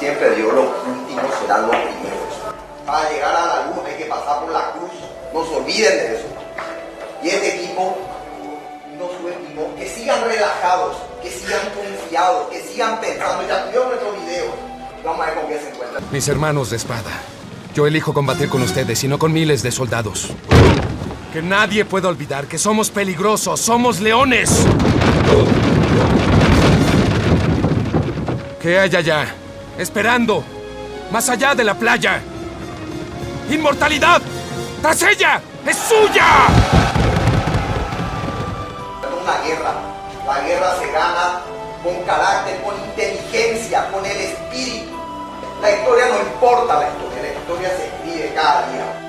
siempre Dios, los últimos serán los primeros. Para llegar a la luz hay que pasar por la cruz. No se olviden de eso. Y este equipo no subestimó. Que sigan relajados, que sigan confiados, que sigan pensando. Ya tuvieron nuestros videos. Vamos a ver con qué se encuentran. Mis hermanos de espada, yo elijo combatir con ustedes y no con miles de soldados. Que nadie pueda olvidar que somos peligrosos, somos leones. ¿Qué hay allá? Esperando, más allá de la playa. ¡Inmortalidad! ¡Tras ella! ¡Es suya! Una guerra. La guerra se gana con carácter, con inteligencia, con el espíritu. La historia no importa, la historia se escribe cada día.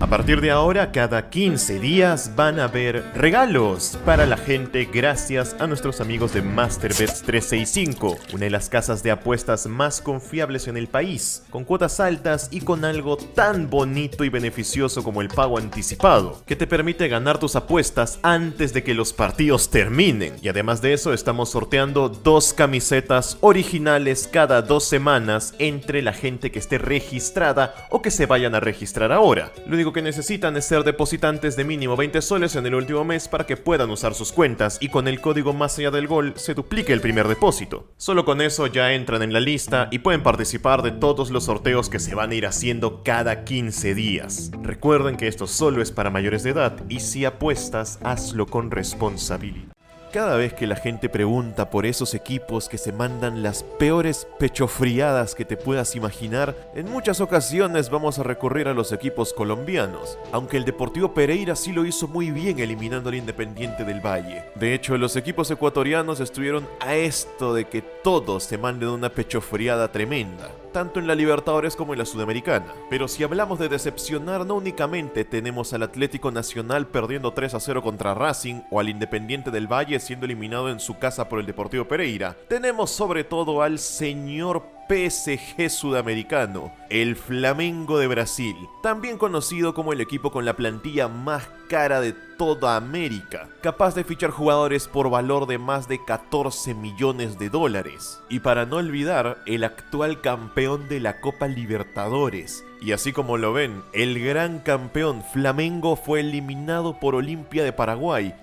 A partir de ahora, cada 15 días van a haber regalos para la gente gracias a nuestros amigos de MasterBets 365, una de las casas de apuestas más confiables en el país, con cuotas altas y con algo tan bonito y beneficioso como el pago anticipado, que te permite ganar tus apuestas antes de que los partidos terminen. Y además de eso, estamos sorteando 2 camisetas originales cada 2 semanas entre la gente que esté registrada o que se vayan a registrar ahora. Lo único que necesitan es ser depositantes de mínimo 20 soles en el último mes para que puedan usar sus cuentas y con el código más allá del gol se duplique el primer depósito. Solo con eso ya entran en la lista y pueden participar de todos los sorteos que se van a ir haciendo cada 15 días. Recuerden que esto solo es para mayores de edad y si apuestas, hazlo con responsabilidad. Cada vez que la gente pregunta por esos equipos que se mandan las peores pechofriadas que te puedas imaginar, en muchas ocasiones vamos a recurrir a los equipos colombianos, aunque el Deportivo Pereira sí lo hizo muy bien eliminando al Independiente del Valle. De hecho, los equipos ecuatorianos estuvieron a esto de que todos se manden una pechofriada tremenda, tanto en la Libertadores como en la Sudamericana. Pero si hablamos de decepcionar, no únicamente tenemos al Atlético Nacional perdiendo 3-0 contra Racing o al Independiente del Valle siendo eliminado en su casa por el Deportivo Pereira. Tenemos sobre todo al señor PSG sudamericano, el Flamengo de Brasil, también conocido como el equipo con la plantilla más cara de toda América, capaz de fichar jugadores por valor de más de 14 millones de dólares. Y para no olvidar, el actual campeón de la Copa Libertadores. Y así como lo ven, el gran campeón Flamengo fue eliminado por Olimpia de Paraguay.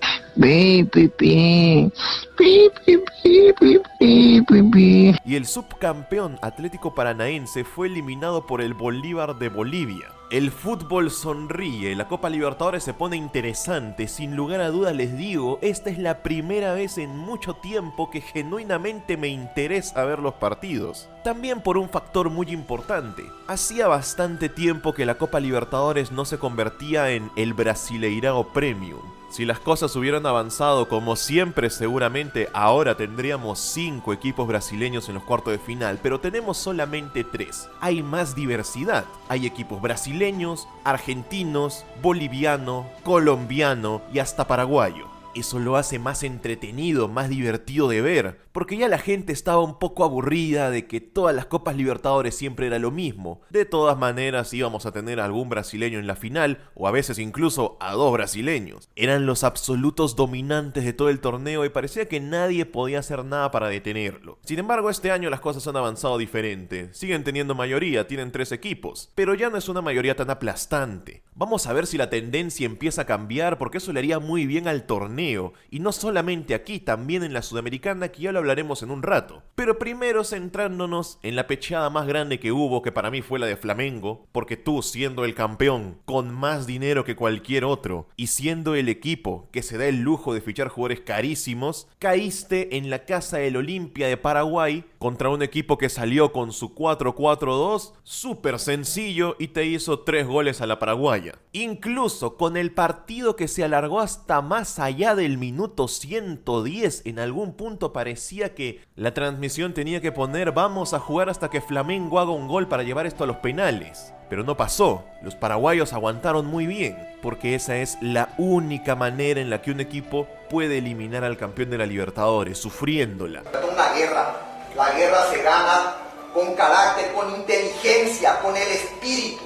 Y el subcampeón Atlético Paranaense fue eliminado por el Bolívar de Bolivia. El fútbol sonríe, la Copa Libertadores se pone interesante, sin lugar a dudas les digo, esta es la primera vez en mucho tiempo que genuinamente me interesa ver los partidos. También por un factor muy importante, hacía bastante tiempo que la Copa Libertadores no se convertía en el Brasileirao Premium. Si las cosas hubieran avanzado como siempre, seguramente ahora tendríamos 5 equipos brasileños en los cuartos de final, pero tenemos solamente 3. Hay más diversidad. Hay equipos brasileños, argentinos, boliviano, colombiano y hasta paraguayo. Eso lo hace más entretenido, más divertido de ver, porque ya la gente estaba un poco aburrida de que todas las Copas Libertadores siempre era lo mismo. De todas maneras íbamos a tener a algún brasileño en la final, o a veces incluso a 2 brasileños. Eran los absolutos dominantes de todo el torneo y parecía que nadie podía hacer nada para detenerlo. Sin embargo, este año las cosas han avanzado diferente. Siguen teniendo mayoría, tienen 3 equipos, pero ya no es una mayoría tan aplastante. Vamos a ver si la tendencia empieza a cambiar, porque eso le haría muy bien al torneo. Y no solamente aquí, también en la Sudamericana, que ya lo hablaremos en un rato. Pero primero centrándonos en la pecheada más grande que hubo, que para mí fue la de Flamengo, porque tú, siendo el campeón, con más dinero que cualquier otro, y siendo el equipo que se da el lujo de fichar jugadores carísimos, caíste en la casa del Olimpia de Paraguay contra un equipo que salió con su 4-4-2, súper sencillo, y te hizo 3 goles a la paraguaya. Incluso con el partido que se alargó hasta más allá del minuto 110, en algún punto parecía que la transmisión tenía que poner vamos a jugar hasta que Flamengo haga un gol para llevar esto a los penales. Pero no pasó, los paraguayos aguantaron muy bien, porque esa es la única manera en la que un equipo puede eliminar al campeón de la Libertadores, sufriéndola. Una guerra, la guerra se gana con carácter, con inteligencia, con el espíritu.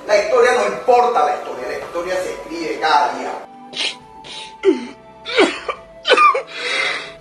La historia no importa, la historia se escribe cada día.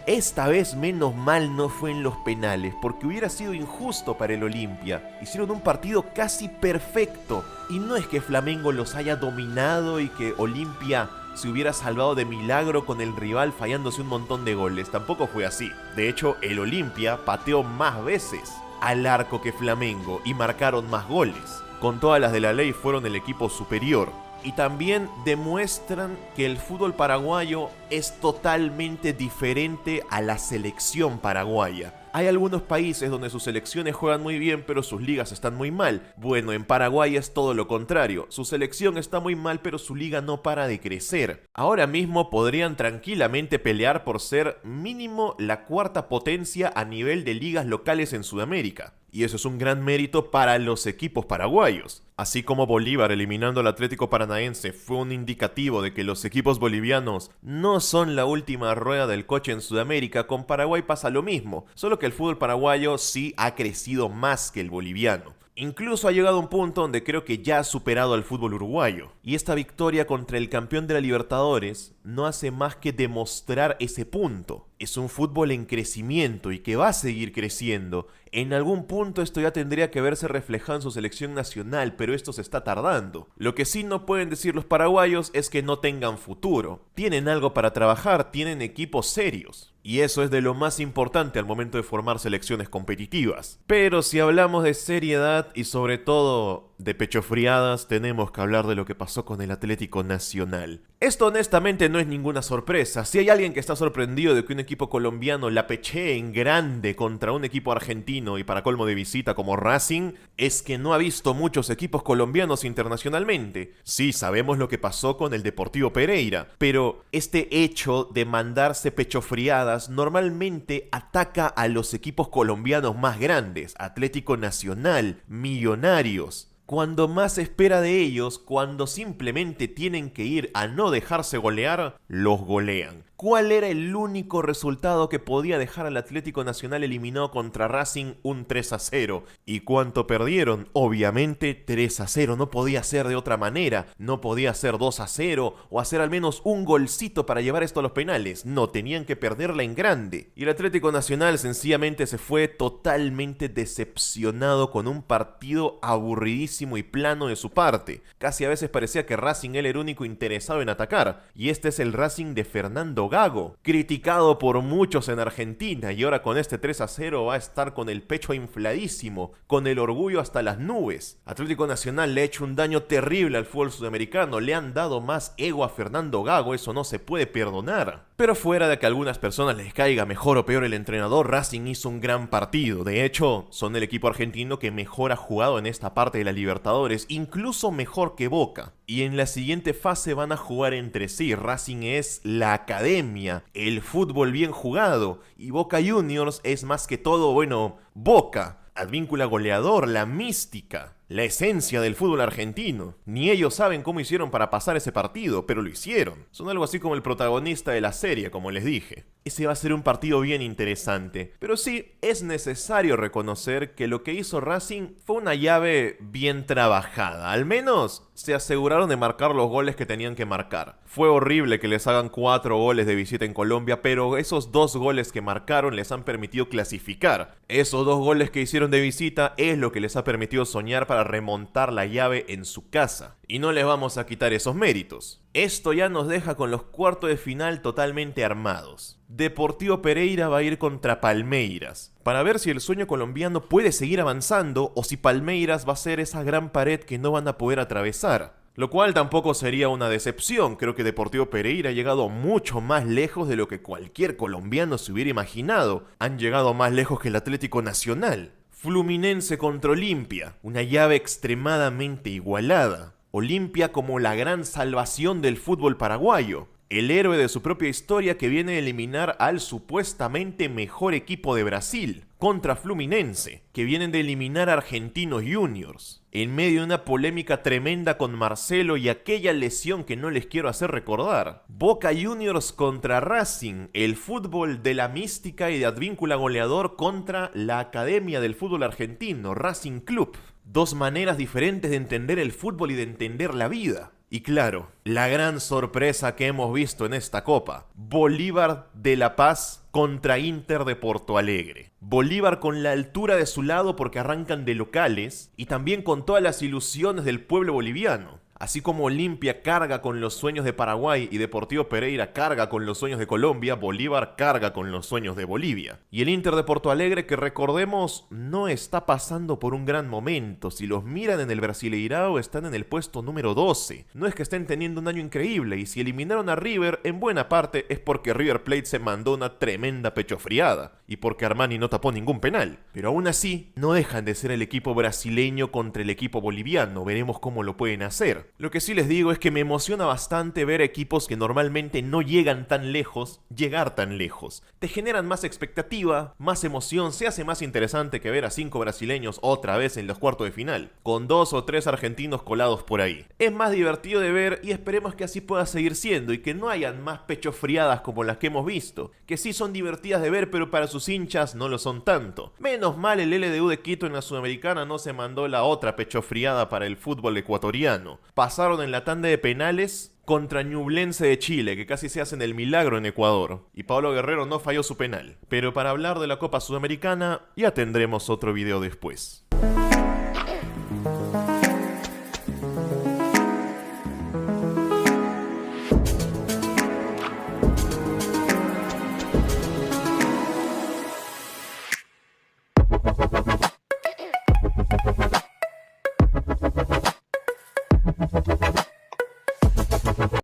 Esta vez menos mal no fue en los penales, porque hubiera sido injusto para el Olimpia. Hicieron un partido casi perfecto, y no es que Flamengo los haya dominado y que Olimpia se hubiera salvado de milagro con el rival fallándose un montón de goles, tampoco fue así. De hecho, el Olimpia pateó más veces al arco que Flamengo y marcaron más goles. Con todas las de la ley fueron el equipo superior. Y también demuestran que el fútbol paraguayo es totalmente diferente a la selección paraguaya. Hay algunos países donde sus selecciones juegan muy bien, pero sus ligas están muy mal. Bueno, en Paraguay es todo lo contrario. Su selección está muy mal, pero su liga no para de crecer. Ahora mismo podrían tranquilamente pelear por ser mínimo la cuarta potencia a nivel de ligas locales en Sudamérica. Y eso es un gran mérito para los equipos paraguayos. Así como Bolívar eliminando al Atlético Paranaense fue un indicativo de que los equipos bolivianos no son la última rueda del coche en Sudamérica, con Paraguay pasa lo mismo, solo que el fútbol paraguayo sí ha crecido más que el boliviano. Incluso ha llegado a un punto donde creo que ya ha superado al fútbol uruguayo. Y esta victoria contra el campeón de la Libertadores no hace más que demostrar ese punto. Es un fútbol en crecimiento y que va a seguir creciendo. En algún punto esto ya tendría que verse reflejado en su selección nacional, pero esto se está tardando. Lo que sí no pueden decir los paraguayos es que no tengan futuro. Tienen algo para trabajar, tienen equipos serios. Y eso es de lo más importante al momento de formar selecciones competitivas. Pero si hablamos de seriedad y sobre todo de pechofriadas, tenemos que hablar de lo que pasó con el Atlético Nacional. Esto honestamente no es ninguna sorpresa. Si hay alguien que está sorprendido de que un equipo colombiano la pechee en grande contra un equipo argentino y para colmo de visita como Racing, es que no ha visto muchos equipos colombianos internacionalmente. Sí, sabemos lo que pasó con el Deportivo Pereira, pero este hecho de mandarse pechofriadas normalmente ataca a los equipos colombianos más grandes, Atlético Nacional, Millonarios. Cuando más se espera de ellos, cuando simplemente tienen que ir a no dejarse golear, los golean. ¿Cuál era el único resultado que podía dejar al Atlético Nacional eliminado contra Racing? Un 3-0. ¿Y cuánto perdieron? Obviamente 3-0. No podía ser de otra manera. No podía ser 2-0 o hacer al menos un golcito para llevar esto a los penales. No, tenían que perderla en grande. Y el Atlético Nacional sencillamente se fue totalmente decepcionado con un partido aburridísimo y plano de su parte. Casi a veces parecía que Racing era el único interesado en atacar. Y este es el Racing de Fernando Gago, criticado por muchos en Argentina, y ahora con este 3-0 va a estar con el pecho infladísimo, con el orgullo hasta las nubes. Atlético Nacional le ha hecho un daño terrible al fútbol sudamericano, le han dado más ego a Fernando Gago, eso no se puede perdonar. Pero fuera de que a algunas personas les caiga mejor o peor el entrenador, Racing hizo un gran partido. De hecho, son el equipo argentino que mejor ha jugado en esta parte de la Libertadores, incluso mejor que Boca. Y en la siguiente fase van a jugar entre sí. Racing es la academia, el fútbol bien jugado, y Boca Juniors es más que todo, bueno, Boca. Advíncula goleador, la mística, la esencia del fútbol argentino. Ni ellos saben cómo hicieron para pasar ese partido, pero lo hicieron. Son algo así como el protagonista de la serie, como les dije. Ese va a ser un partido bien interesante. Pero sí, es necesario reconocer que lo que hizo Racing fue una llave bien trabajada. Al menos se aseguraron de marcar los goles que tenían que marcar. Fue horrible que les hagan 4 goles de visita en Colombia, pero esos 2 goles que marcaron les han permitido clasificar. Esos 2 goles que hicieron de visita es lo que les ha permitido soñar para remontar la llave en su casa. Y no les vamos a quitar esos méritos. Esto ya nos deja con los cuartos de final totalmente armados. Deportivo Pereira va a ir contra Palmeiras, para ver si el sueño colombiano puede seguir avanzando o si Palmeiras va a ser esa gran pared que no van a poder atravesar. Lo cual tampoco sería una decepción. Creo que Deportivo Pereira ha llegado mucho más lejos de lo que cualquier colombiano se hubiera imaginado. Han llegado más lejos que el Atlético Nacional. Fluminense contra Olimpia, una llave extremadamente igualada. Olimpia como la gran salvación del fútbol paraguayo, el héroe de su propia historia que viene a eliminar al supuestamente mejor equipo de Brasil, contra Fluminense, que vienen de eliminar a Argentinos Juniors, en medio de una polémica tremenda con Marcelo y aquella lesión que no les quiero hacer recordar. Boca Juniors contra Racing, el fútbol de la mística y de Advíncula goleador contra la Academia del Fútbol Argentino, Racing Club. 2 maneras diferentes de entender el fútbol y de entender la vida. Y claro, la gran sorpresa que hemos visto en esta Copa, Bolívar de La Paz contra Inter de Porto Alegre. Bolívar con la altura de su lado porque arrancan de locales y también con todas las ilusiones del pueblo boliviano. Así como Olimpia carga con los sueños de Paraguay y Deportivo Pereira carga con los sueños de Colombia, Bolívar carga con los sueños de Bolivia. Y el Inter de Porto Alegre, que recordemos, no está pasando por un gran momento. Si los miran en el Brasileirao, están en el puesto número 12. No es que estén teniendo un año increíble, y si eliminaron a River, en buena parte es porque River Plate se mandó una tremenda pechofriada, y porque Armani no tapó ningún penal. Pero aún así, no dejan de ser el equipo brasileño contra el equipo boliviano. Veremos cómo lo pueden hacer. Lo que sí les digo es que me emociona bastante ver equipos que normalmente no llegan tan lejos, llegar tan lejos. Te generan más expectativa, más emoción, se hace más interesante que ver a 5 brasileños otra vez en los cuartos de final, con 2 o 3 argentinos colados por ahí. Es más divertido de ver y esperemos que así pueda seguir siendo y que no hayan más pechofriadas como las que hemos visto, que sí son divertidas de ver pero para sus hinchas no lo son tanto. Menos mal el LDU de Quito en la Sudamericana no se mandó la otra pechofriada para el fútbol ecuatoriano. Pasaron en la tanda de penales contra Ñublense de Chile, que casi se hacen el milagro en Ecuador. Y Pablo Guerrero no falló su penal. Pero para hablar de la Copa Sudamericana, ya tendremos otro video después.